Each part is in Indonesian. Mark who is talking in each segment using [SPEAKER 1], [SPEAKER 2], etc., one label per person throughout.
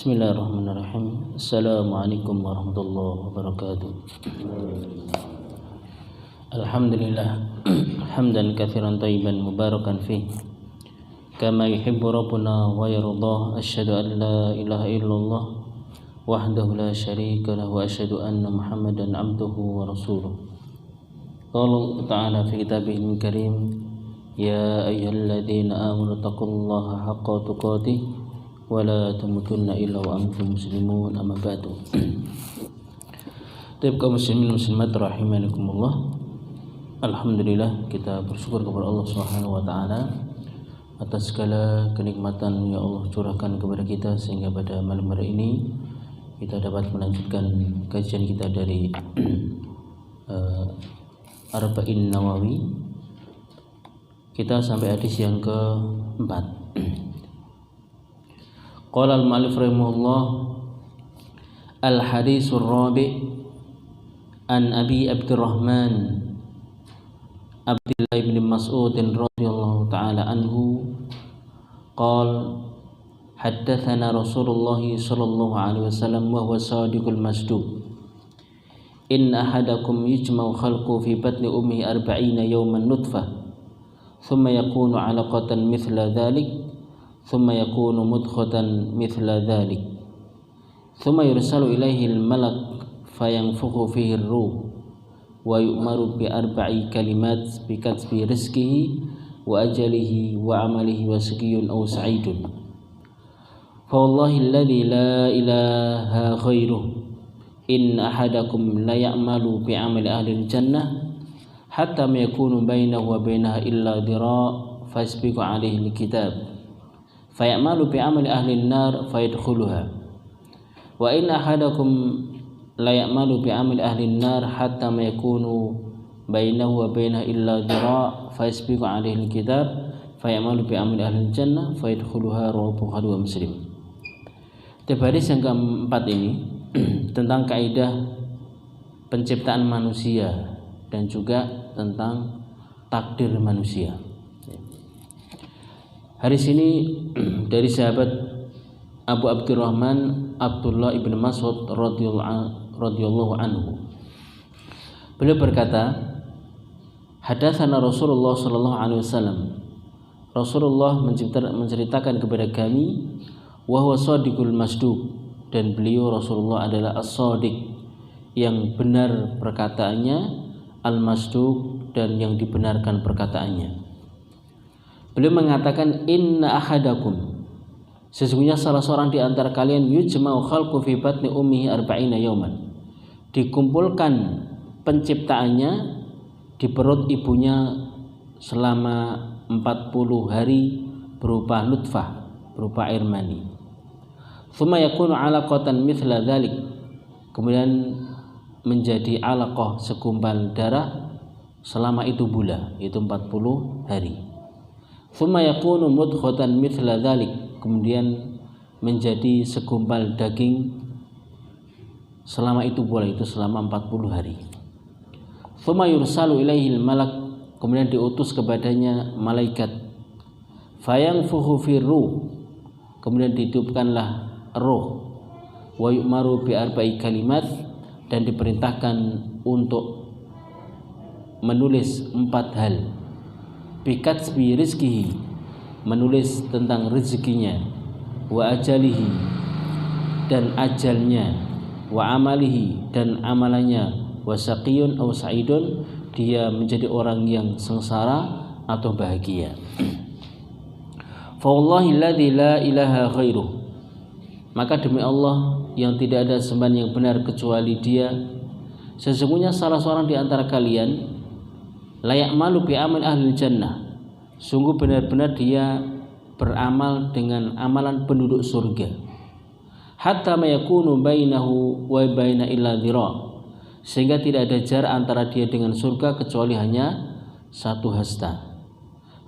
[SPEAKER 1] Bismillahirrahmanirrahim. Assalamualaikum warahmatullahi wabarakatuh. Alhamdulillah hamdan katsiran thayyiban mubarakan fih kama yuhibbu rabbuna wa yardah. Asyhadu an la ilaha illallah wahdahu la syarika lahu wa asyhadu anna Muhammadan abduhu wa rasuluh. Qala ta'ala fi kitabihil karim, ya ayyuhalladzina amanu taqullaha haqqa tuqatih wa la tamutunna illa wa antum muslimun, amma ba'du. Kaum muslimin muslimat rahimakumullah. Alhamdulillah, kita bersyukur kepada Allah Subhanahu wa taala atas segala kenikmatan yang Allah curahkan kepada kita sehingga pada malam hari ini kita dapat melanjutkan kajian kita dari Arba'in Nawawi. Kita sampai hadis yang keempat. Qala al-mu'allif rahimahullah, al-hadithur rabi' an Abi Abdurrahman Abdullah bin Mas'ud radhiyallahu ta'ala anhu qala haddatsana Rasulullah sallallahu alaihi wasallam wa huwa sadiqul masduq, inna ahadakum yujma'u khalqu fi batni ummihi 40 yawman nutfah thumma yakunu 'alaqatan mithla dhalik ثم يكون مضغة مثل ذلك ثم يرسل إليه الملك فينفخ فيه الروح ويؤمر ب4 كلمات بكتب رزقه وأجله وعمله وشقي أو سعيد فوالله الذي لا إله غيره إن أحدكم ليعمل بعمل أهل الجنة حتى ما يكون بينه وبينها إلا ذراع فيسبق عليه الكتاب fayamalu bi'amali ahli an-nar fayadkhuluha wa inna ahadakum la ya'malu bi'amali ahli an-nar hatta ma yakunu bainahu wa bainaha illa dhira' fayasbiqu 'alaihi al-kitab fayamalu bi'amali ahli al-jannah fayadkhuluha, rawahu Bukhari wa Muslim. Hadis yang keempat ini tentang kaidah penciptaan manusia dan juga tentang takdir manusia. Hadis ini dari sahabat Abu Abdurrahman Abdullah ibn Mas'ud radhiyallahu anhu. Beliau berkata, hadatsana Rasulullah sallallahu alaihi wasallam. Rasulullah menceritakan kepada kami, wa huwa shadiqul masduq, dan beliau Rasulullah adalah as-shadiq, yang benar perkataannya, al-masduq, dan yang dibenarkan perkataannya. Beliau mengatakan, inna ahadakum, sesungguhnya salah seorang di antara kalian, yujma'u khalqu fi batni ummihi 40 yawman, dikumpulkan penciptaannya di perut ibunya selama 40 hari berupa nutfah, berupa air mani. Tsumma yakunu 'alaqatan mithla dzalik, kemudian menjadi alaqah, segumpal darah selama itu pula, itu 40 hari. Tsumma yakunu mudghatan mithla dzalik, kemudian menjadi segumpal daging selama itu pula, itu selama 40 hari. Tsumma yursalu ilaihi malak, kemudian diutus kepadanya malaikat. Fayanfukhu fi ruh, kemudian ditiupkanlah roh. Wa yu'maru bi 4 kalimat, dan diperintahkan untuk menulis 4 hal. Bikatsbi rizkihi, menulis tentang rezekinya, wa ajalihi, dan ajalnya, wa amalihi, dan amalannya, wa saqiyun aw sa'idun, dia menjadi orang yang sengsara atau bahagia. Fa wallahi alladzi la ilaha ghairuh, maka demi Allah yang tidak ada sembahan yang benar kecuali Dia, sesungguhnya salah seorang di antara kalian layak malu bi amal ahli jannah, sungguh benar-benar dia beramal dengan amalan penduduk surga. Hatta ma yakunu bainahu wa baina illa dhira', sehingga tidak ada jarak antara dia dengan surga kecuali hanya 1 hasta.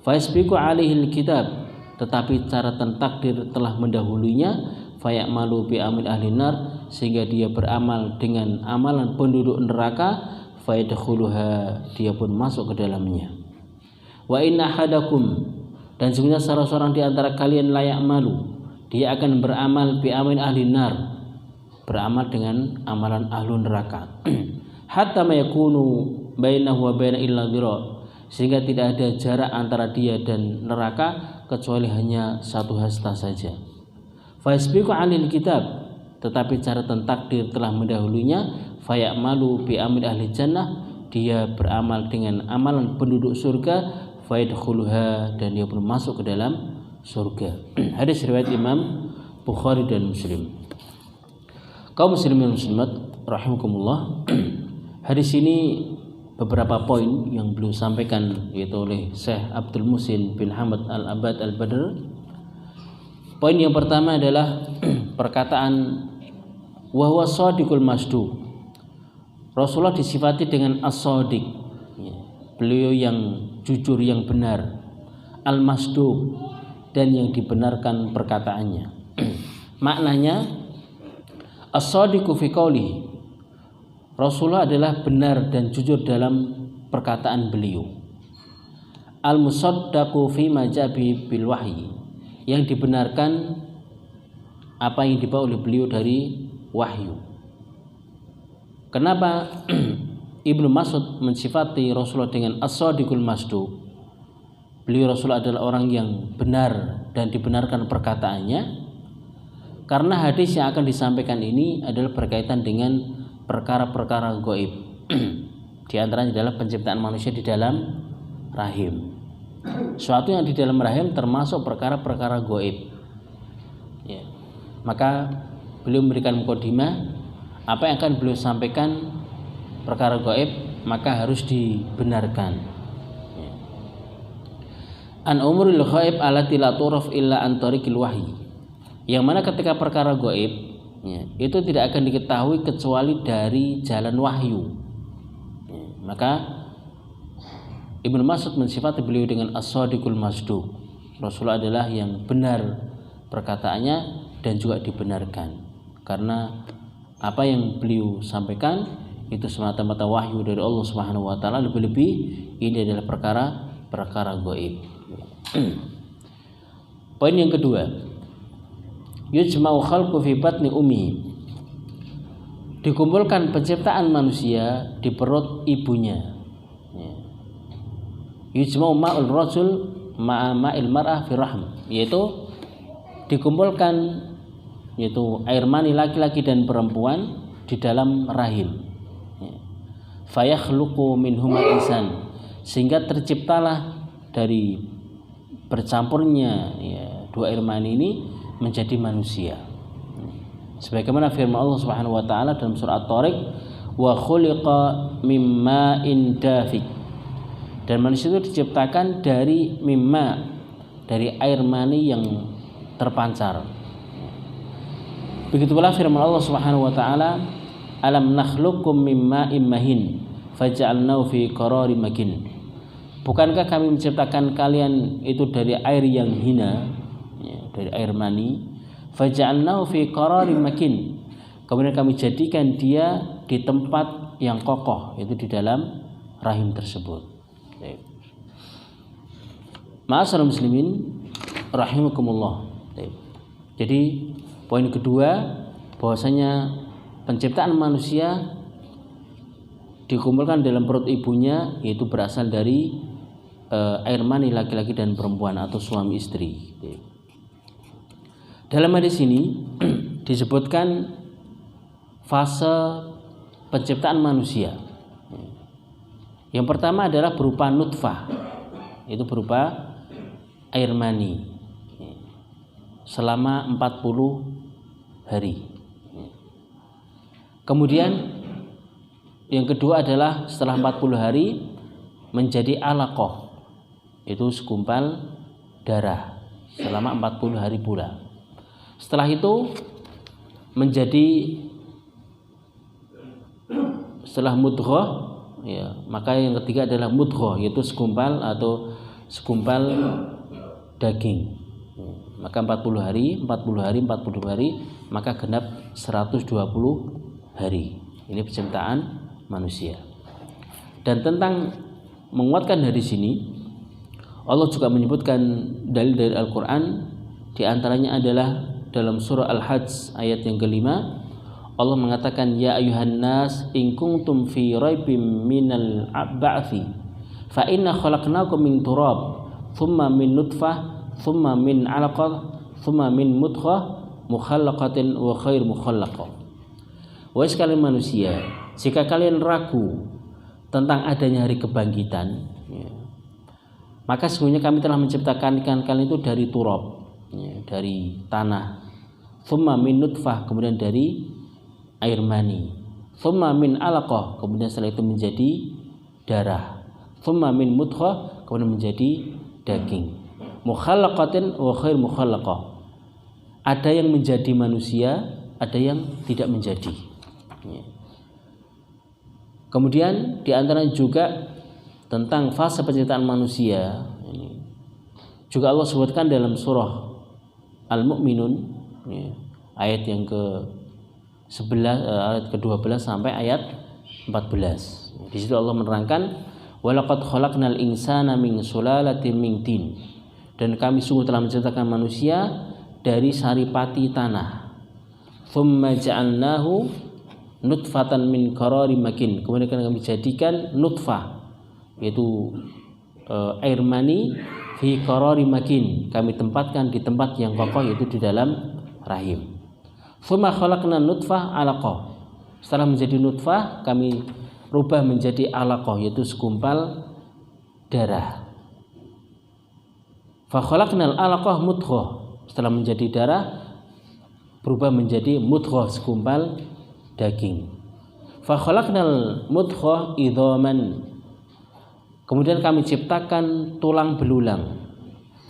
[SPEAKER 1] Fa yasbiqu alaihi alkitab, tetapi catatan takdir telah mendahulunya. Fa ya'malu bi amal ahli nar, sehingga dia beramal dengan amalan penduduk neraka. Fayadkhuluha, dia pun masuk ke dalamnya. Wa inna ahadakum, dan sebenarnya salah seorang di antara kalian layak malu, dia akan beramal bi amin ahli nar, beramal dengan amalan ahlu neraka. Hatta ma yakunu bainahu wa baina illa dhira, sehingga tidak ada jarak antara dia dan neraka kecuali hanya satu hasta saja. Fa yasbiqu 'alil kitab, tetapi catatan takdir telah mendahulunya. Fa ya'malu bi amin ahli jannah, dia beramal dengan amalan penduduk surga. Fa yadkhuluha, dan dia pun masuk ke dalam surga. Hadis riwayat Imam Bukhari dan Muslim. Kaum muslimin muslimat rahimakumullah, hadis ini beberapa poin yang beliau sampaikan yaitu oleh Syekh Abdul Muhsin bin Hamad Al-Abad Al-Badr. Poin yang pertama adalah perkataan wa huwa shadiqul masduq. Rasulullah disifati dengan as-shadiq, beliau yang jujur, yang benar, al-masduq, dan yang dibenarkan perkataannya. Maknanya as-shadiqu fi qawlihi, Rasulullah adalah benar dan jujur dalam perkataan beliau. Al-musaddaqu fi ma jabi bil wahyi, yang dibenarkan apa yang dibawa oleh beliau dari wahyu. Kenapa Ibnu Mas'ud mensifati Rasulullah dengan as-shadiqul masduq? Beliau Rasulullah adalah orang yang benar dan dibenarkan perkataannya, karena hadis yang akan disampaikan ini adalah berkaitan dengan perkara-perkara gaib. Di antaranya adalah penciptaan manusia di dalam rahim. Suatu yang di dalam rahim termasuk perkara-perkara gaib. Ya. Maka beliau memberikan mukadimah, apa yang akan beliau sampaikan perkara gaib maka harus dibenarkan. Ya. An umuril ghaib allati la turaf illa an tariqil wahyi. Yang mana ketika perkara gaib, ya, itu tidak akan diketahui kecuali dari jalan wahyu. Ya, maka Ibnu Mas'ud mensifati beliau dengan as-shadiqul masduq. Rasulullah adalah yang benar perkataannya dan juga dibenarkan, karena apa yang beliau sampaikan itu semata-mata wahyu dari Allah Subhanahu wa taala. Lebih-lebih ini adalah perkara gaib. Poin yang kedua, yujma'u khalqu fi batni ummi, dikumpulkan penciptaan manusia di perut ibunya. Yujma'u ma'ul rajul ma'a ma'il mar'ah fi rahm, yaitu dikumpulkan yaitu air mani laki-laki dan perempuan di dalam rahim. Fayakhluqu minhuma insan, sehingga terciptalah dari bercampurnya dua air mani ini menjadi manusia. Sebagaimana firman Allah Subhanahu wa taala dalam surah At-Tariq, wa khuliqa mimma dafiq, dan manusia itu diciptakan dari mimma, dari air mani yang terpancar. Begitu pula firman Allah Subhanahu wa taala, alam nakhluqukum mimma immahin faj'alnahu fi qararin makin. Bukankah kami menciptakan kalian itu dari air yang hina, dari air mani, faj'alnahu fi qararin makin, kemudian kami jadikan dia di tempat yang kokoh, yaitu di dalam rahim tersebut. Ma'asyiral muslimin rahimakumullah. Jadi poin kedua, bahwasanya penciptaan manusia dikumpulkan dalam perut ibunya, yaitu berasal dari air mani laki-laki dan perempuan atau suami istri. Dalam hadis ini disebutkan fase penciptaan manusia. Yang pertama adalah berupa nutfah, itu berupa air mani selama 40 hari. Kemudian yang kedua adalah setelah 40 hari menjadi alaqah, itu segumpal darah selama 40 hari pula. Setelah itu menjadi setelah mudghah, ya, maka yang ketiga adalah mudghah, yaitu segumpal atau segumpal daging. Maka 40 hari, maka genap 120 hari. Ini penciptaan manusia. Dan tentang menguatkan hadis ini, Allah juga menyebutkan dalil dari Al-Quran. Di antaranya adalah dalam surah Al-Hajj ayat yang kelima, Allah mengatakan, ya ayuhan nas in kuntum fi raibim minal ba'thi fa inna khalaqnakum min turab thumma min nutfah thumma min 'alaqah thumma min mudghah mukhallaqatin wa khair mukhallaqah. Wahai sekalian manusia, jika kalian ragu tentang adanya hari kebangkitan, maka sesungguhnya kami telah menciptakan kalian itu dari turab, dari tanah, thumma min nutfah, kemudian dari air mani, thumma min 'alaqah, kemudian setelah itu menjadi darah, thumma min mudghah, kemudian menjadi daging, mukhallaqatin wa khair mukhallaqah. Ada yang menjadi manusia, ada yang tidak menjadi. Kemudian di antara juga tentang fase penciptaan manusia, juga Allah sebutkan dalam surah Al-Mu'minun ayat yang ke-11 ayat ke-12 sampai ayat 14. Di situ Allah menerangkan, walaqad khalaqnal insana min sulalatin min tin, dan kami sungguh telah menciptakan manusia dari saripati tanah. Tsumma ja'alnahu nutfatan min qararin makin, kemudian kami jadikan nutfah, yaitu air mani, fi qararin makin, kami tempatkan di tempat yang kokoh, yaitu di dalam rahim. Tsumma khalaqna nutfah 'alaqah, setelah menjadi nutfah kami rubah menjadi 'alaqah, yaitu segumpal darah. Fa khalaqnal 'alaqah mudghah, setelah menjadi darah berubah menjadi mudghah, segumpal daging. Fa khalaqnal mudghah idhaman, kemudian kami ciptakan tulang belulang.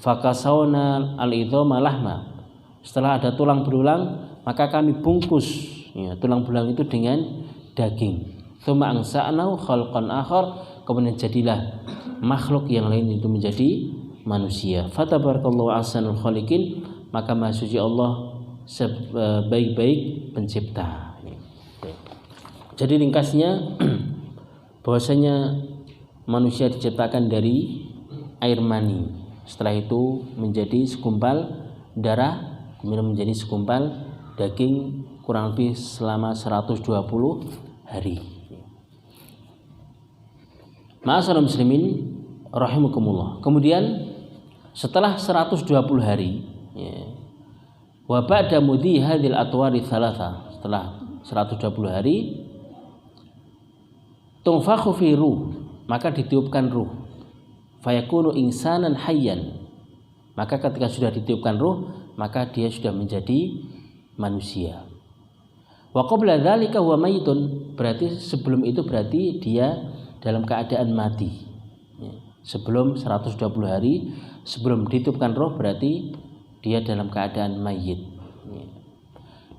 [SPEAKER 1] Fa kasawna al-idhama lahma, setelah ada tulang belulang maka kami bungkus tulang belulang itu dengan daging. Tsumma ansa'nahu khalqan akhar, kemudian jadilah makhluk yang lain itu menjadi manusia. Fatabarakallahu ahsanul khaliqin, maka Maha Suci Allah sebaik-baik pencipta. Jadi ringkasnya bahwasanya manusia diciptakan dari air mani, setelah itu menjadi segumpal darah, kemudian menjadi segumpal daging, kurang lebih selama 120 hari. Ma'asyiral muslimin rahimakumullah. Kemudian setelah 120 hari, wa ba'da mudhi hadhil atwari thalatha, setelah 120 hari, tunfakhu fi ruh, maka ditiupkan ruh, fayakunu insanan hayyan, maka ketika sudah ditiupkan ruh maka dia sudah menjadi manusia. Wa qabla dzalika huwa mayitun, berarti sebelum itu berarti dia dalam keadaan mati. Sebelum 120 hari sebelum ditiupkan roh berarti dia dalam keadaan mayit.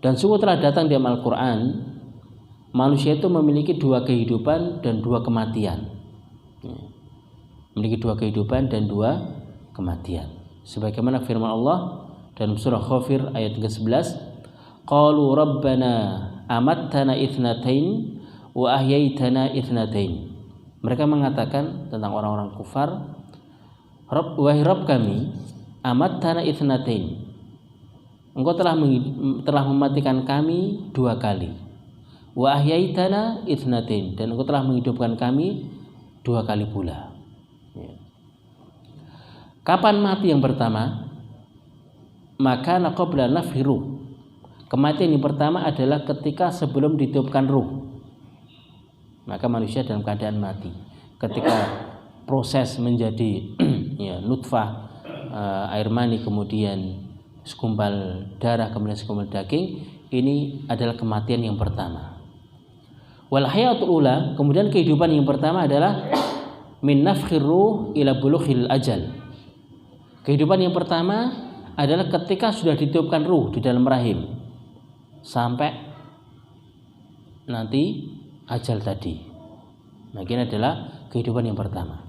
[SPEAKER 1] Dan sungguh telah datang dalam Al-Qur'an, manusia itu memiliki dua kehidupan dan dua kematian. Memiliki dua kehidupan dan dua kematian. Sebagaimana firman Allah dalam surah Ghafir ayat ke-11, qalu rabbana amattana itsnatain wa ahyaitana itsnatain. Mereka mengatakan tentang orang-orang kufar, wahai Rabb kami, amattana itsnatain, engkau telah mematikan kami dua kali, wa ahyaitana itsnatain, dan engkau telah menghidupkan kami dua kali pula. Kapan mati yang pertama? Maka qabla nafhiru, kematian yang pertama adalah ketika sebelum ditiupkan ruh. Maka manusia dalam keadaan mati. Ketika proses menjadi nutfah, air mani, kemudian segumpal darah, kemudian segumpal daging, ini adalah kematian yang pertama. Wal hayatul ula, kemudian kehidupan yang pertama adalah min nafkhir ruh ila bulughil ajal. Kehidupan yang pertama adalah ketika sudah ditiupkan ruh di dalam rahim sampai nanti ajal tadi. Nah, ini adalah kehidupan yang pertama.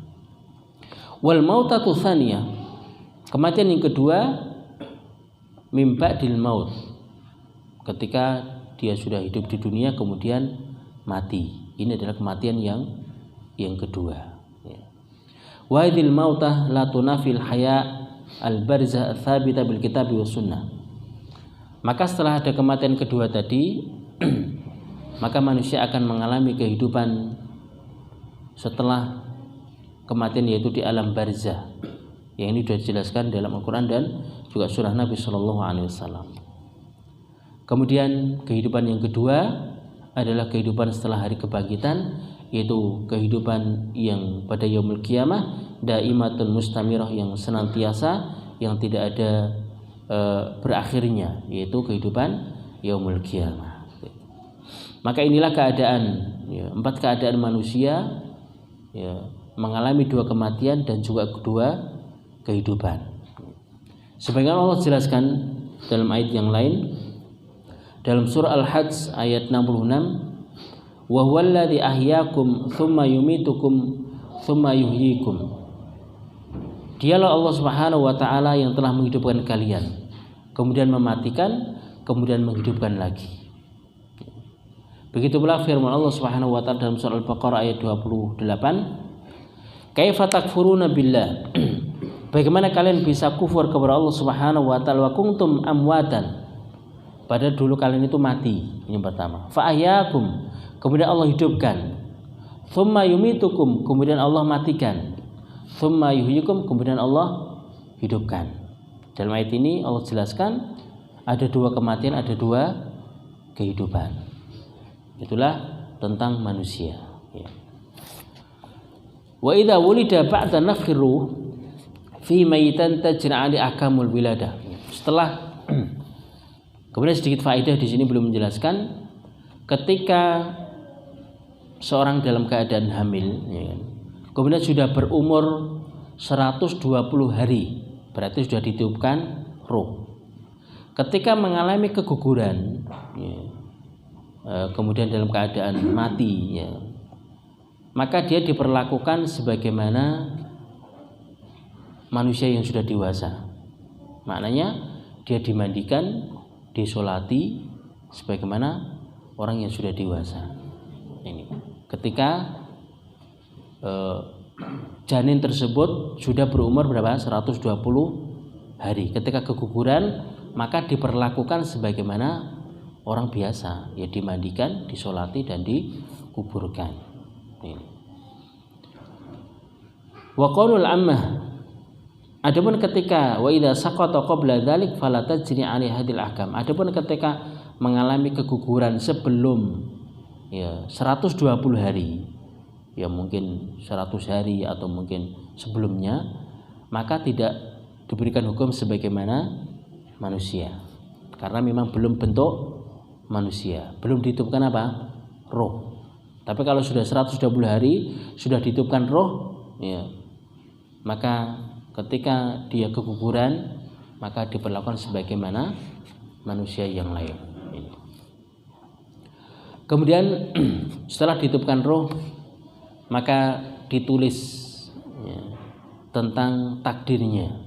[SPEAKER 1] Wal mautatu tsaniyah, kematian yang kedua, mim ba'dil maut, ketika dia sudah hidup di dunia kemudian mati. Ini adalah kematian yang kedua. Wa idil mautah la tunafil haya al barzah tsabita bil kitab was sunnah. Maka setelah ada kematian kedua tadi, maka manusia akan mengalami kehidupan setelah kematian, yaitu di alam barzah. Yang ini sudah dijelaskan dalam Al-Quran dan juga surah Nabi Shallallahu Alaihi Wasallam. Kemudian kehidupan yang kedua adalah kehidupan setelah hari kebangkitan, yaitu kehidupan yang pada yaumul qiyamah, daimatun mustamirah, yang senantiasa, yang tidak ada berakhirnya, yaitu kehidupan yaumul qiyamah. Maka inilah keadaan, ya, 4 keadaan manusia, ya, mengalami 2 kematian dan juga 2 kehidupan. Sebagaimana Allah jelaskan dalam ayat yang lain, dalam surah Al-Hajj ayat 66, wa huwallazi ahyaakum tsumma yumitukum tsumma yuhyikum. Dialah Allah Subhanahu wa taala yang telah menghidupkan kalian, kemudian mematikan, kemudian menghidupkan lagi. Begitu pula firman Allah Subhanahu wa taala dalam surah Al-Baqarah ayat 28, kaifa takfuruna billah. Bagaimana kalian bisa kufur kepada Allah Subhanahu wa taala wa kuntum amwatan. Padahal dulu kalian itu mati. Ini yang pertama. Fa ahyakum, kemudian Allah hidupkan. Tsumma yumitukum, kemudian Allah matikan. Tsumma yuhyikum, kemudian Allah hidupkan. Dalam ayat ini Allah jelaskan ada 2 kematian, ada 2 kehidupan. Itulah tentang manusia, ya. Wa idza wulida ba'da nafkhir ruh fi mayitan tajra' ali ahkamul wiladah. Setelah kemudian sedikit faedah di sini belum menjelaskan, ketika seorang dalam keadaan hamil, ya, kemudian sudah berumur 120 hari, berarti sudah ditiupkan ruh. Ketika mengalami keguguran, ya, kemudian dalam keadaan mati, ya, maka dia diperlakukan sebagaimana manusia yang sudah dewasa. Maknanya dia dimandikan, disolati sebagaimana orang yang sudah dewasa. Ini ketika janin tersebut sudah berumur berapa? 120 hari. Ketika keguguran, maka diperlakukan sebagaimana orang biasa, ya, dimandikan, disolati dan dikuburkan. Ini. Wa qaulul ammah, adapun ketika wa idza saqata qabla dzalik fala tajri 'alaihi hadil ahkam. Adapun ketika mengalami keguguran sebelum, ya, 120 hari, ya mungkin 100 hari atau mungkin sebelumnya, maka tidak diberikan hukum sebagaimana manusia, karena memang belum bentuk manusia, belum ditiupkan apa? Roh. Tapi kalau sudah 120 hari sudah ditiupkan roh, ya, maka ketika dia keguguran, maka diperlakukan sebagaimana manusia yang lain. Kemudian setelah ditiupkan roh, maka ditulis, ya, tentang takdirnya.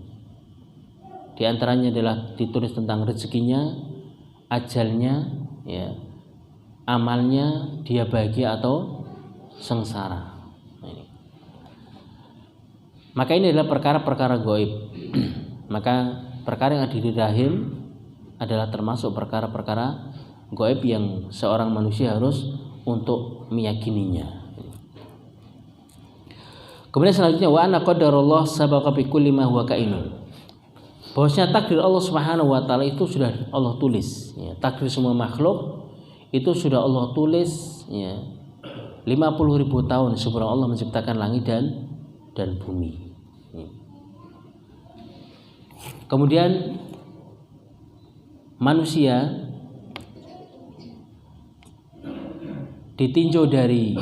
[SPEAKER 1] Di antaranya adalah ditulis tentang rezekinya, ajalnya, ya, amalnya, dia bahagia atau sengsara. Maka ini adalah perkara-perkara gaib. Maka perkara yang ada di rahim adalah termasuk perkara-perkara gaib yang seorang manusia harus untuk meyakininya. Kemudian selanjutnya wa anna qadarullah sabaqa bi kulli ma huwa kainun. Bahwasanya takdir Allah Subhanahu wa taala itu sudah Allah tulis, ya. Takdir semua makhluk itu sudah Allah tulis, ya, 50.000 tahun sebelum Allah menciptakan langit dan bumi. Kemudian manusia ditinjau dari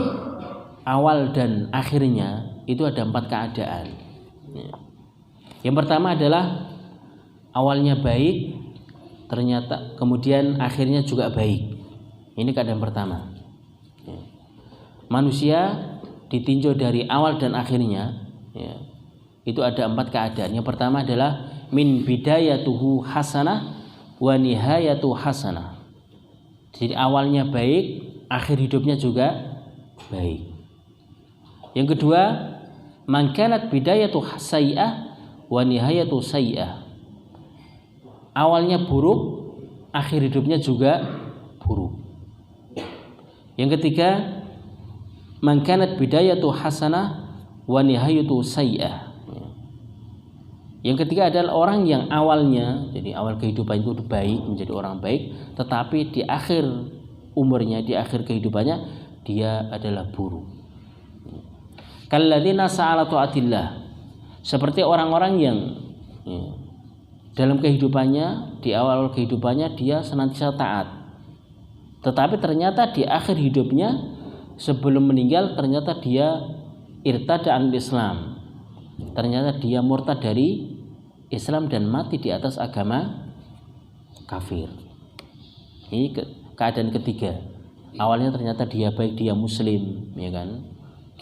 [SPEAKER 1] awal dan akhirnya itu ada 4 keadaan. Yang pertama adalah awalnya baik, ternyata kemudian akhirnya juga baik. Ini keadaan pertama. Manusia ditinjau dari awal dan akhirnya, ya, itu ada 4 keadaan. Yang pertama adalah min bidayatuhu hasanah wa nihayatu hasanah. Jadi awalnya baik, akhir hidupnya juga baik. Yang kedua, man kanat bidayatu sayyi'ah wa nihayatu sayyi'ah. Awalnya buruk, akhir hidupnya juga buruk. Yang ketiga, man kanat bidayatu hasanah wa nihayatu sayyi'ah. Yang ketiga adalah orang yang awalnya, jadi awal kehidupan itu baik, menjadi orang baik, tetapi di akhir umurnya, di akhir kehidupannya dia adalah buruk. Kalladzina sa'ala ta'atillah, seperti orang-orang yang dalam kehidupannya, di awal kehidupannya dia senantiasa taat, tetapi ternyata di akhir hidupnya sebelum meninggal ternyata dia irtada anil Islam, ternyata dia murtad dari Islam dan mati di atas agama kafir. Ini keadaan ketiga. Awalnya ternyata dia baik, dia muslim, ya kan,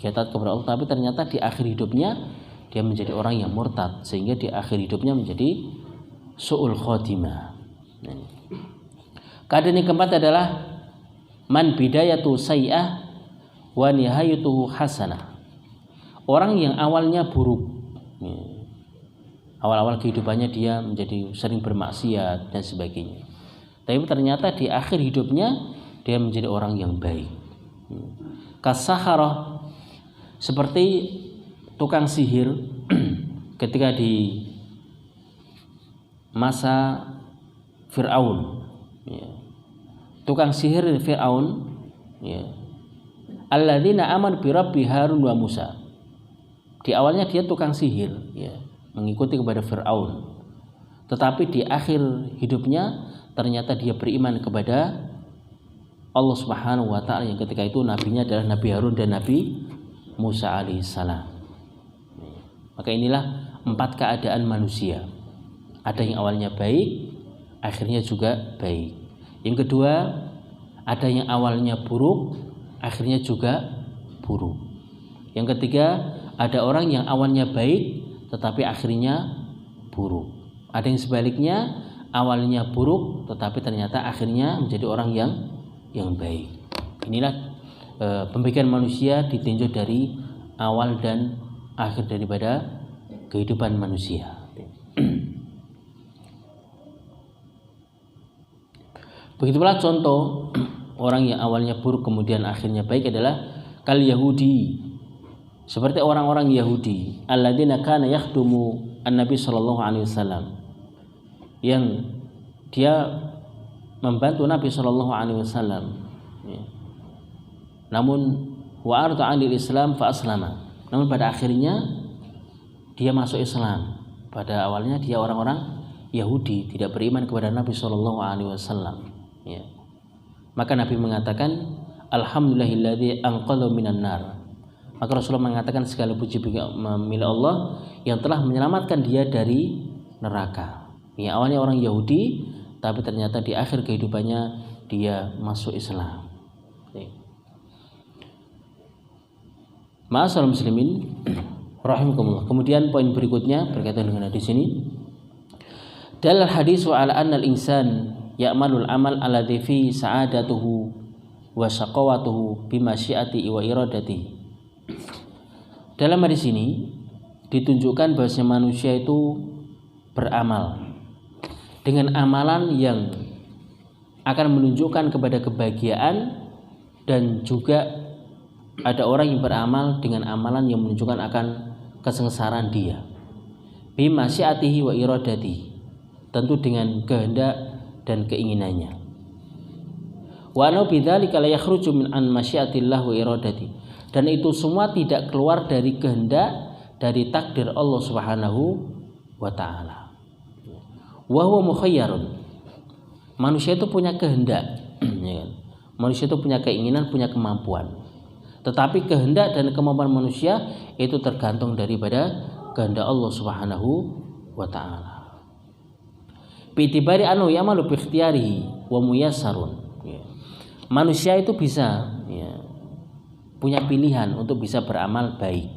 [SPEAKER 1] dia taat kepada Allah, tapi ternyata di akhir hidupnya dia menjadi orang yang murtad, sehingga di akhir hidupnya menjadi su'ul khotimah. Keadaan yang keempat adalah man bidayatu sayyi'ah wa nihayatuhu hasanah. Orang yang awalnya buruk, awal-awal kehidupannya dia menjadi sering bermaksiat dan sebagainya, tapi ternyata di akhir hidupnya dia menjadi orang yang baik. Kasaharah, seperti tukang sihir ketika di masa Fir'aun, tukang sihir Fir'aun, alladzina amanu bi rabbi Harun wa Musa. Di awalnya dia tukang sihir, mengikuti kepada Fir'aun, tetapi di akhir hidupnya ternyata dia beriman kepada Allah Subhanahu wa ta'ala, yang ketika itu nabinya adalah Nabi Harun dan Nabi Musa alaihissalam. Maka inilah 4 keadaan manusia. Ada yang awalnya baik, akhirnya juga baik. Yang kedua, ada yang awalnya buruk, akhirnya juga buruk. Yang ketiga, ada orang yang awalnya baik tetapi akhirnya buruk. Ada yang sebaliknya, awalnya buruk tetapi ternyata akhirnya menjadi orang yang baik. Inilah pembagian manusia ditinjau dari awal dan akhir daripada kehidupan manusia. Begitu pula contoh orang yang awalnya buruk kemudian akhirnya baik adalah kal Yahudi, seperti orang-orang Yahudi, alladzina kana yakhdumu an-nabi sallallahu alaihi wasallam, yang dia membantu Nabi sallallahu alaihi wasallam, namun wa arda 'anil Islam fa aslama, namun pada akhirnya dia masuk Islam. Pada awalnya dia orang-orang Yahudi, tidak beriman kepada Nabi sallallahu alaihi wasallam. Maka Nabi mengatakan alhamdulillahilladzi anqadha minan nar. Maka Rasulullah mengatakan segala puji milik Allah yang telah menyelamatkan dia dari neraka. Yang awalnya orang Yahudi, tapi ternyata di akhir kehidupannya dia masuk Islam. Ma'asyiral muslimin rahimakumullah. Kemudian poin berikutnya berkaitan dengan hadis ini. Dalal hadis ala anna al-insan ya'malul amal alladhi fi sa'adatuhu wa syaqawatuhu bimasyiati wa iradati. Dalam hadis ini ditunjukkan bahwa manusia itu beramal dengan amalan yang akan menunjukkan kepada kebahagiaan, dan juga ada orang yang beramal dengan amalan yang menunjukkan akan kesengsaraan dia. Bimasyiatihi wa iradati, tentu dengan kehendak dan keinginannya. Wa anau bidzalika la yakhruju min an masyiatillah wa iradati, dan itu semua tidak keluar dari kehendak, dari takdir Allah Subhanahu wa taala. Wa huwa mukhayyarun, manusia itu punya kehendak, manusia itu punya keinginan, punya kemampuan, tetapi kehendak dan kemampuan manusia itu tergantung daripada kehendak Allah Subhanahu wa taala. Bi'tibari anu ya'malu bi ikhtiyarihi wa muyassarun. Manusia itu bisa punya pilihan untuk bisa beramal baik,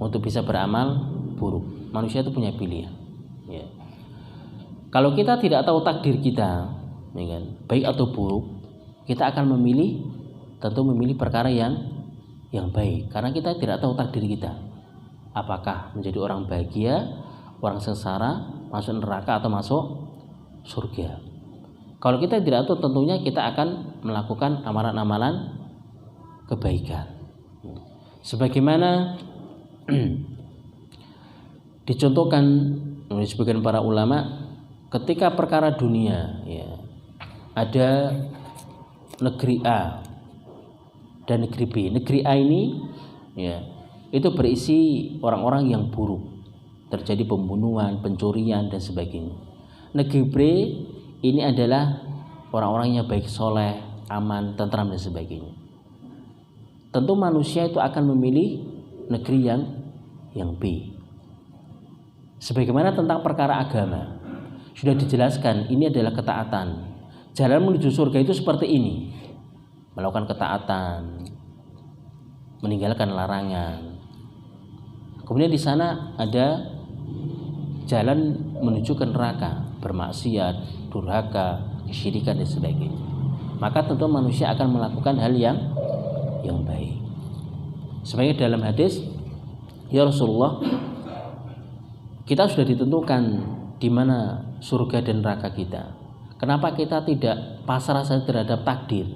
[SPEAKER 1] untuk bisa beramal buruk. Manusia itu punya pilihan. Kalau kita tidak tahu takdir kita, baik atau buruk, kita akan tentu memilih perkara yang baik, karena kita tidak tahu takdir kita. Apakah menjadi orang bahagia, orang sengsara, masuk neraka atau masuk surga. Kalau kita tidak tahu, tentunya kita akan melakukan amalan-amalan kebaikan. Sebagaimana dicontohkan oleh sebagian para ulama, ketika perkara dunia, ya, ada negeri A dan negeri B. Negeri A ini, ya, itu berisi orang-orang yang buruk, terjadi pembunuhan, pencurian dan sebagainya. Negeri B ini adalah orang-orang yang baik, soleh, aman, tentram dan sebagainya. Tentu manusia itu akan memilih negeri yang B. Sebagaimana tentang perkara agama, sudah dijelaskan ini adalah ketaatan. Jalan menuju surga itu seperti ini: melakukan ketaatan, meninggalkan larangan. Kemudian di sana ada jalan menuju ke neraka, bermaksiat, durhaka, kesyirikan dan sebagainya. Maka tentu manusia akan melakukan hal yang baik. Sebagai dalam hadis, ya Rasulullah, kita sudah ditentukan di mana surga dan neraka kita. Kenapa kita tidak pasrah saja terhadap takdir?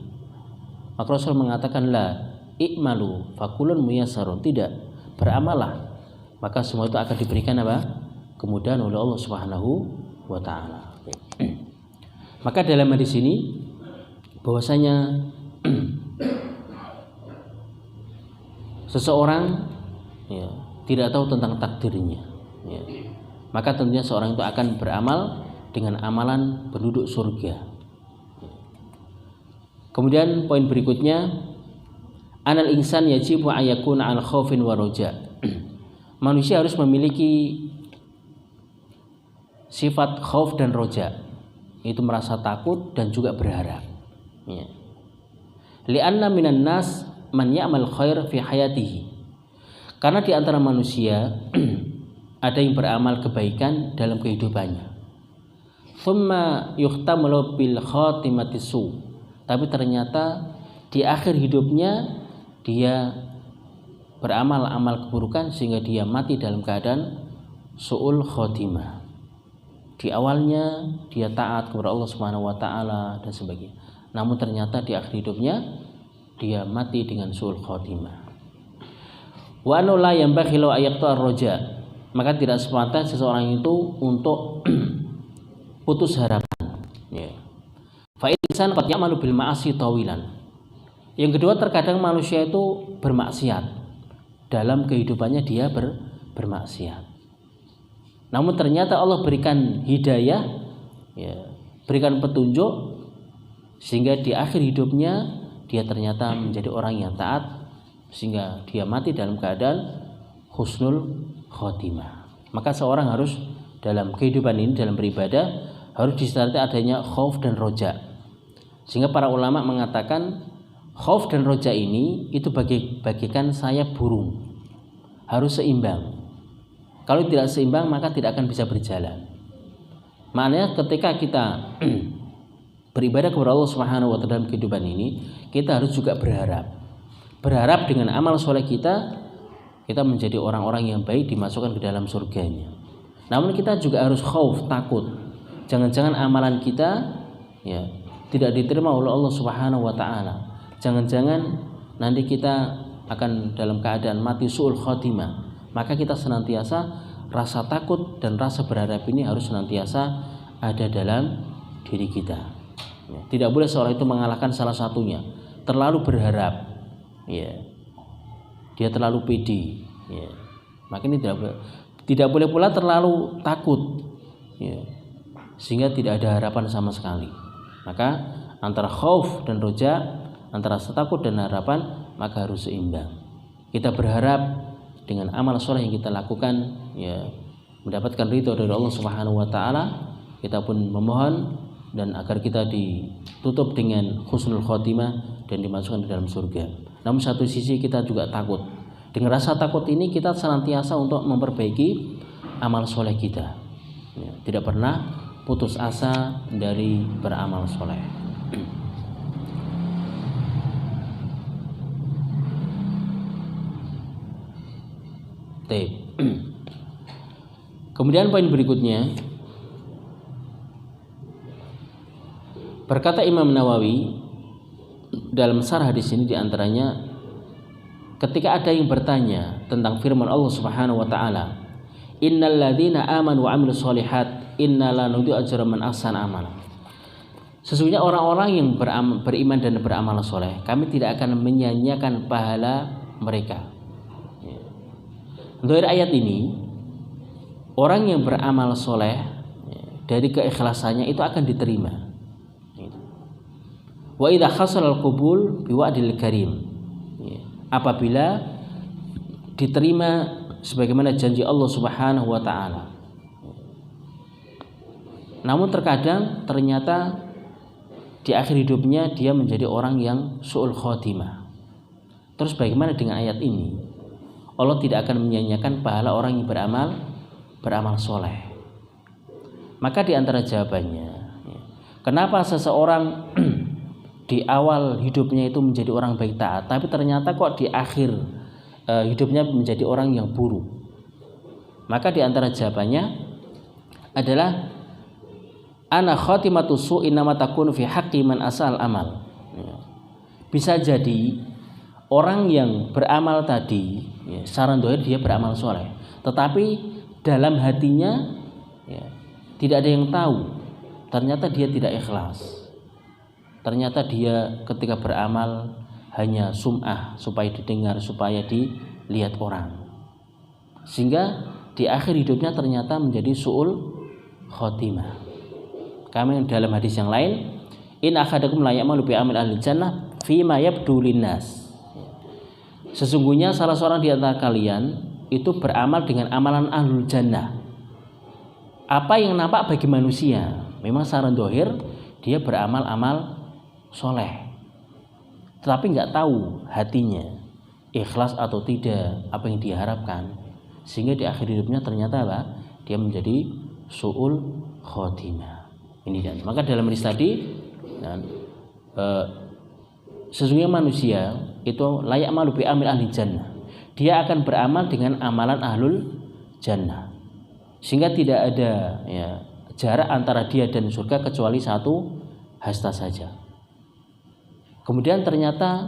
[SPEAKER 1] Maka Rasul mengatakan, la i'malu fakulun muyassarun. Tidak, beramallah, maka semua itu akan diberikan apa? Kemudahan oleh Allah Subhanahu wa taala. Maka dalam hadis ini bahwasanya seseorang, ya, tidak tahu tentang takdirnya, ya, maka tentunya seorang itu akan beramal dengan amalan penduduk surga. Kemudian poin berikutnya, anal insan yajibu ayakun al khaufin wa roja. Manusia harus memiliki sifat khauf dan roja, itu merasa takut dan juga berharap, ya. Li'anna minan nas man ya'mal khair fi hayatihi. Karena di antara manusia ada yang beramal kebaikan dalam kehidupannya. Thumma yuhtamalu bil khatimati su. Tapi ternyata di akhir hidupnya dia beramal amal keburukan sehingga dia mati dalam keadaan su'ul khotimah. Di awalnya dia taat kepada Allah Subhanahu wa taala dan sebagainya. Namun ternyata di akhir hidupnya dia mati dengan su'ul khotimah. Wa anna la yanbaghi lahu ayaqta ar-raja. Maka tidak sepantas seseorang itu untuk putus harapan, ya. Fa insan qad ya'malu bil ma'asi tawilan. Yang kedua, terkadang manusia itu bermaksiat. Dalam kehidupannya dia bermaksiat. Namun ternyata Allah berikan hidayah, ya, berikan petunjuk sehingga di akhir hidupnya dia ternyata menjadi orang yang taat sehingga dia mati dalam keadaan husnul khotimah. Maka seorang harus dalam kehidupan ini, dalam beribadah, harus disertai adanya khauf dan roja. Sehingga para ulama mengatakan khauf dan roja ini itu bagikan sayap burung, harus seimbang. Kalau tidak seimbang maka tidak akan bisa berjalan. Maknanya ketika kita beribadah kepada Allah Subhanahu wa taala dalam kehidupan ini, kita harus juga berharap dengan amal soleh kita menjadi orang-orang yang baik, dimasukkan ke dalam surganya. Namun kita juga harus khauf, takut, jangan-jangan amalan kita, ya, tidak diterima oleh Allah Subhanahu wa taala. Jangan-jangan nanti kita akan dalam keadaan mati su'ul khotimah. Maka kita senantiasa rasa takut dan rasa berharap ini harus senantiasa ada dalam diri kita. Ya, tidak boleh seorang itu mengalahkan salah satunya, terlalu berharap, ya, dia terlalu pede, ya. Maka ini tidak boleh pula terlalu takut, ya, sehingga tidak ada harapan sama sekali. Maka antara khauf dan roja, antara takut dan harapan, maka harus seimbang. Kita berharap dengan amal soleh yang kita lakukan, ya, mendapatkan ridho dari Allah Subhanahu wa taala. Kita pun memohon dan agar kita ditutup dengan husnul khotimah dan dimasukkan ke dalam surga. Namun satu sisi kita juga takut. Dengan rasa takut ini kita senantiasa untuk memperbaiki amal soleh kita, ya, tidak pernah putus asa dari beramal soleh. Kemudian poin berikutnya, Berkata Imam Nawawi dalam syarah hadis ini diantaranya, ketika ada yang bertanya tentang firman Allah Subhanahu wa taala, innal ladzina amanu wa amilus sholihat inna la nudhi'u ajra man ahsana amala. Sesungguhnya orang-orang yang beriman dan beramal soleh, kami tidak akan menyia-nyiakan pahala mereka. Dari ayat ini, orang yang beramal soleh dari keikhlasannya itu akan diterima. Wa idza hasal al-qubul bi wa'dil karim. Apabila diterima sebagaimana janji Allah Subhanahu wa taala. Namun terkadang ternyata di akhir hidupnya dia menjadi orang yang su'ul khotimah. Terus bagaimana dengan ayat ini? Allah tidak akan menyia-nyiakan pahala orang yang beramal soleh. Maka di antara jawabannya, kenapa seseorang di awal hidupnya itu menjadi orang baik taat, tapi ternyata kok di akhir hidupnya menjadi orang yang buruk? Maka di antara jawabannya adalah ana khatimatu su'in nama takunu fi haqqi man asal amal. Bisa jadi orang yang beramal tadi, secara dohir dia beramal soleh, tetapi dalam hatinya tidak ada yang tahu. Ternyata dia tidak ikhlas. Ternyata dia ketika beramal hanya sum'ah, supaya didengar, supaya dilihat orang. Sehingga di akhir hidupnya ternyata menjadi su'ul khotimah. Kami dalam hadis yang lain, in akhadakum la ya'malu bi amil ahli jannah fi ma yabdu linnas. Sesungguhnya salah seorang di antara kalian itu beramal dengan amalan ahlul jannah. Apa yang nampak bagi manusia, memang secara dohir dia beramal-amal soleh, tetapi nggak tahu hatinya ikhlas atau tidak apa yang diharapkan, sehingga di akhir hidupnya ternyata dia menjadi su'ul khotimah. Ini dan maka dalam hadis tadi sesungguhnya manusia itu layak malu bi amil ahli jannah, dia akan beramal dengan amalan ahlul jannah, sehingga tidak ada jarak antara dia dan surga kecuali satu hasta saja. Kemudian ternyata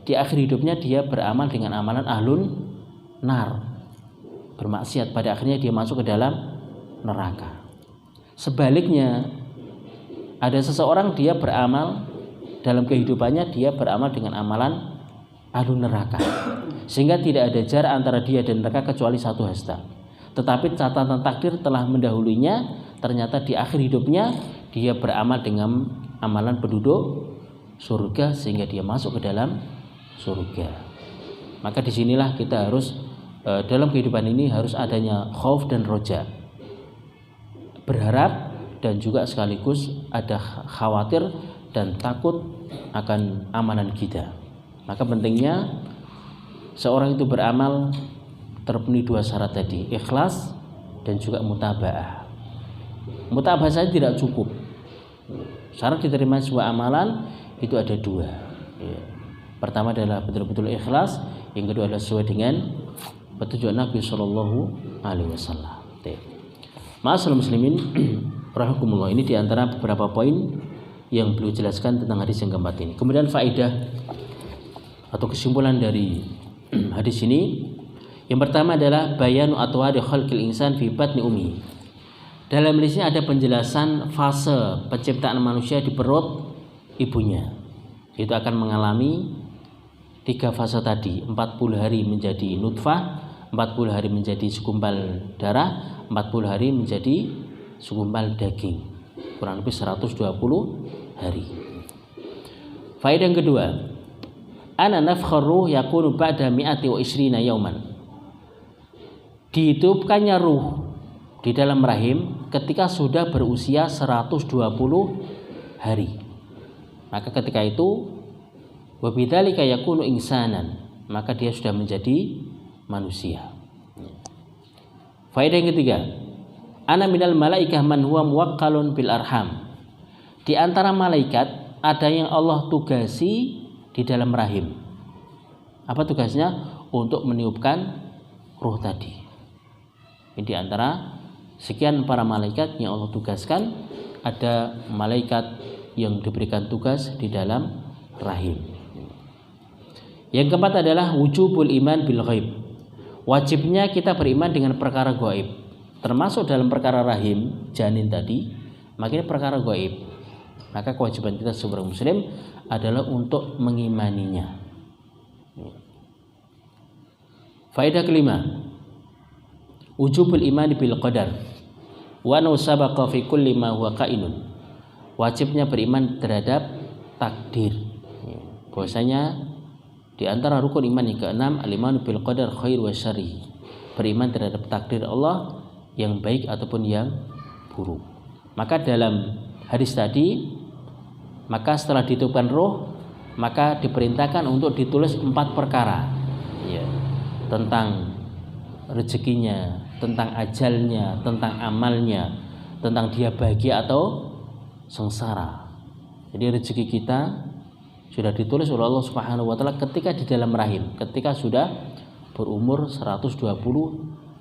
[SPEAKER 1] di akhir hidupnya dia beramal dengan amalan ahlun nar, bermaksiat, pada akhirnya dia masuk ke dalam neraka. Sebaliknya ada seseorang dia beramal dalam kehidupannya, dia beramal dengan amalan ahlun neraka, sehingga tidak ada jarak antara dia dan neraka kecuali satu hasta. Tetapi catatan takdir telah mendahulunya, ternyata di akhir hidupnya dia beramal dengan amalan penduduk surga, sehingga dia masuk ke dalam surga. Maka disinilah kita harus dalam kehidupan ini harus adanya khauf dan roja, berharap dan juga sekaligus ada khawatir dan takut akan amalan kita. Maka pentingnya seorang itu beramal terpenuhi dua syarat tadi, ikhlas dan juga mutaba'ah. Mutaba'ah saja tidak cukup. Syarat diterima sebuah amalan itu ada dua. Pertama adalah betul-betul ikhlas, yang kedua adalah sesuai dengan petunjuk Nabi Shallallahu Alaihi Wasallam. Ma'asyiral muslimin, rahimakumullah, ini diantara beberapa poin yang beliau jelaskan tentang hadis yang keempat ini. Kemudian faedah atau kesimpulan dari hadis ini, yang pertama adalah bayanu atwari khalqil insan fi batni ummi. Dalam hadis ini ada penjelasan fase penciptaan manusia di perut ibunya. Itu akan mengalami 3 fase tadi, 40 hari menjadi nutfah, 40 hari menjadi segumpal darah, 40 hari menjadi segumpal daging, kurang lebih 120 hari. Faedah yang kedua, ana nafkharu yakunu ba'da mi'ati wa isrina yauman. Dihidupkannya ruh di dalam rahim ketika sudah berusia 120 hari. Maka ketika itu wabidzalika yakunu insanan, maka dia sudah menjadi manusia. Faedah yang ketiga, ana minal malaikah man huwa muwakkalun bil arham. Di antara malaikat ada yang Allah tugasi di dalam rahim. Apa tugasnya? Untuk meniupkan ruh tadi. Ini di antara sekian para malaikat yang Allah tugaskan, ada malaikat yang diberikan tugas di dalam rahim. Yang keempat adalah wujubul iman bil ghaib. Wajibnya kita beriman dengan perkara gaib, termasuk dalam perkara rahim janin tadi, makanya perkara gaib. Maka kewajiban kita sebagai muslim adalah untuk mengimaninya. Faedah kelima, wujubul iman bil qadar wa annahu sabaqa fi kulli ma huwa kainun. Wajibnya beriman terhadap takdir. Bahwasanya di antara rukun iman yang keenam, al-iman bil qadar khair wa syarri. Beriman terhadap takdir Allah yang baik ataupun yang buruk. Maka dalam hadis tadi, maka setelah ditiupkan roh, maka diperintahkan untuk ditulis 4 perkara, ya, tentang rezekinya, tentang ajalnya, tentang amalnya, tentang dia bahagia atau sengsara. Jadi rezeki kita sudah ditulis oleh Allah Subhanahu wa taala ketika di dalam rahim, ketika sudah berumur 120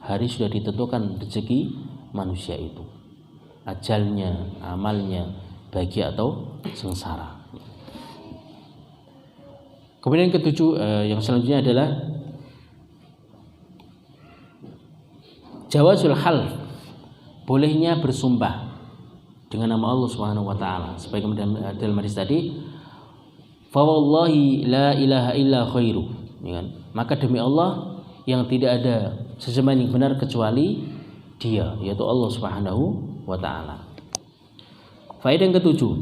[SPEAKER 1] hari sudah ditentukan rezeki manusia itu. Ajalnya, amalnya, bahagia atau sengsara. Kemudian yang ketujuh, yang selanjutnya adalah jawazul half, bolehnya bersumpah dengan nama Allah Subhanahu wa taala. Sebagaimana dalam hadis tadi, fa wallahi la ilaha illa khairu, ya kan? Maka demi Allah yang tidak ada sesembahan yang benar kecuali Dia, yaitu Allah Subhanahu wa taala. Faedah yang ketujuh,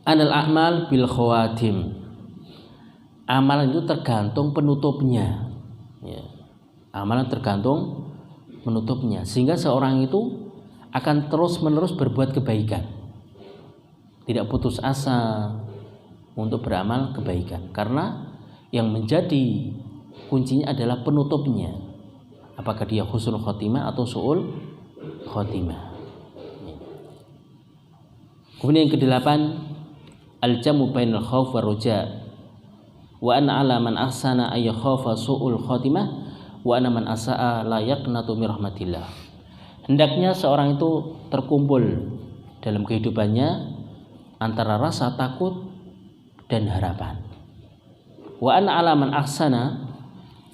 [SPEAKER 1] anal a'mal bil khawatim. Amalan itu tergantung penutupnya, ya. Amalan tergantung penutupnya, sehingga seorang itu akan terus-menerus berbuat kebaikan, tidak putus asa untuk beramal kebaikan, karena yang menjadi kuncinya adalah penutupnya, apakah dia husnul khotimah atau su'ul khotimah. Kemudian yang kedelapan, al-jamu bainal khauf war roja, wa anna ala man ahsana ay khaufa su'ul khotimah wa anna man asa'a la yaqnatu min rahmatillah. Hendaknya seorang itu terkumpul dalam kehidupannya antara rasa takut dan harapan. Wa anna ala man ahsana,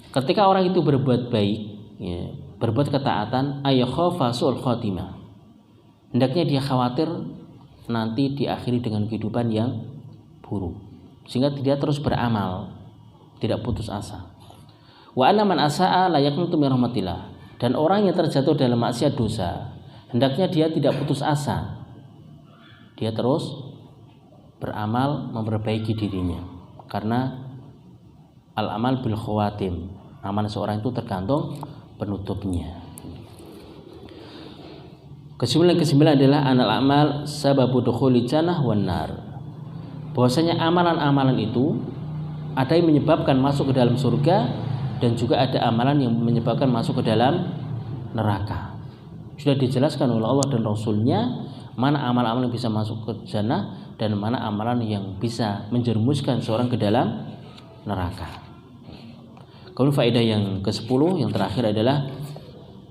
[SPEAKER 1] ketika orang itu berbuat baik, ya, berbuat ketaatan, ay khaufa su'ul khotimah, hendaknya dia khawatir nanti diakhiri dengan kehidupan yang buruk, sehingga dia terus beramal, tidak putus asa. Wa anna man asa'a la yaqnutu min rahmatillah, dan orang yang terjatuh dalam maksiat dosa, hendaknya dia tidak putus asa, dia terus beramal memperbaiki dirinya, karena al-amal bil khawatim, amal seorang itu tergantung penutupnya. Kesimpulan adalah anal amal sababu dukhuli jannah wan nar. Bahwasanya amalan-amalan itu ada yang menyebabkan masuk ke dalam surga, dan juga ada amalan yang menyebabkan masuk ke dalam neraka. Sudah dijelaskan oleh Allah dan Rasulnya mana amalan-amalan yang bisa masuk ke jannah dan mana amalan yang bisa menjerumuskan seorang ke dalam neraka. Kemudian faedah yang ke-10 yang terakhir adalah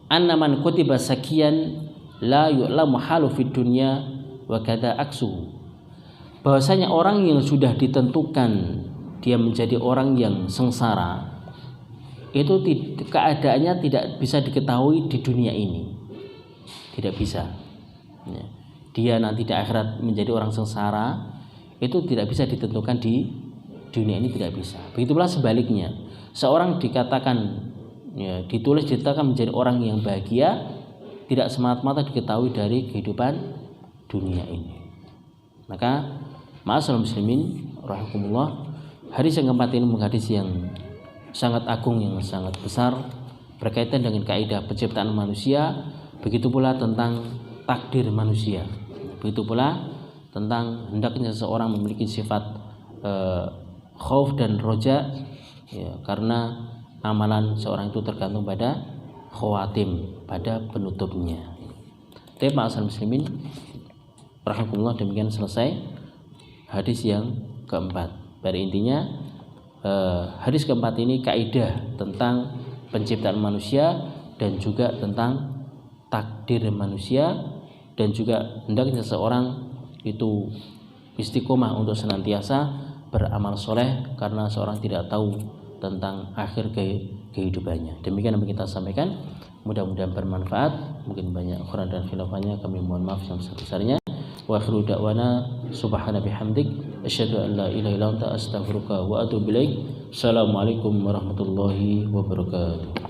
[SPEAKER 1] anna man kutiba sakian la yu'lamu halu fid dunya wa kada aksu. Bahwasanya orang yang sudah ditentukan dia menjadi orang yang sengsara, itu keadaannya tidak bisa diketahui di dunia ini, tidak bisa. Dia nanti di akhirat menjadi orang sengsara, itu tidak bisa ditentukan di dunia ini, tidak bisa. Begitulah sebaliknya, seorang dikatakan, ya, ditulis ditetapkan menjadi orang yang bahagia, tidak semata-mata diketahui dari kehidupan dunia ini. Maka ma'asyiral muslimin rahimakumullah, hadis yang keempat ini hadis yang sangat agung, yang sangat besar, berkaitan dengan kaidah penciptaan manusia, begitu pula tentang takdir manusia, begitu pula tentang hendaknya seseorang memiliki sifat khauf dan roja, ya, karena amalan seorang itu tergantung pada khawatim, pada penutupnya. Tapi ma'asyiral muslimin rahimakumullah, demikian selesai hadis yang keempat. Pada intinya hadis keempat ini kaidah tentang penciptaan manusia dan juga tentang takdir manusia, dan juga hendaknya seseorang itu istiqomah untuk senantiasa beramal soleh karena seorang tidak tahu tentang akhir kehidupannya. Demikian yang kita sampaikan, mudah-mudahan bermanfaat. Mungkin banyak kurang dan khilafahnya, kami mohon maaf yang sebesar-besarnya. Wa akhiru da'wana subhana bihamdik asyhadu an la ilaha illa anta astaghfiruka wa atubu ilaik. Assalamualaikum warahmatullahi wabarakatuh.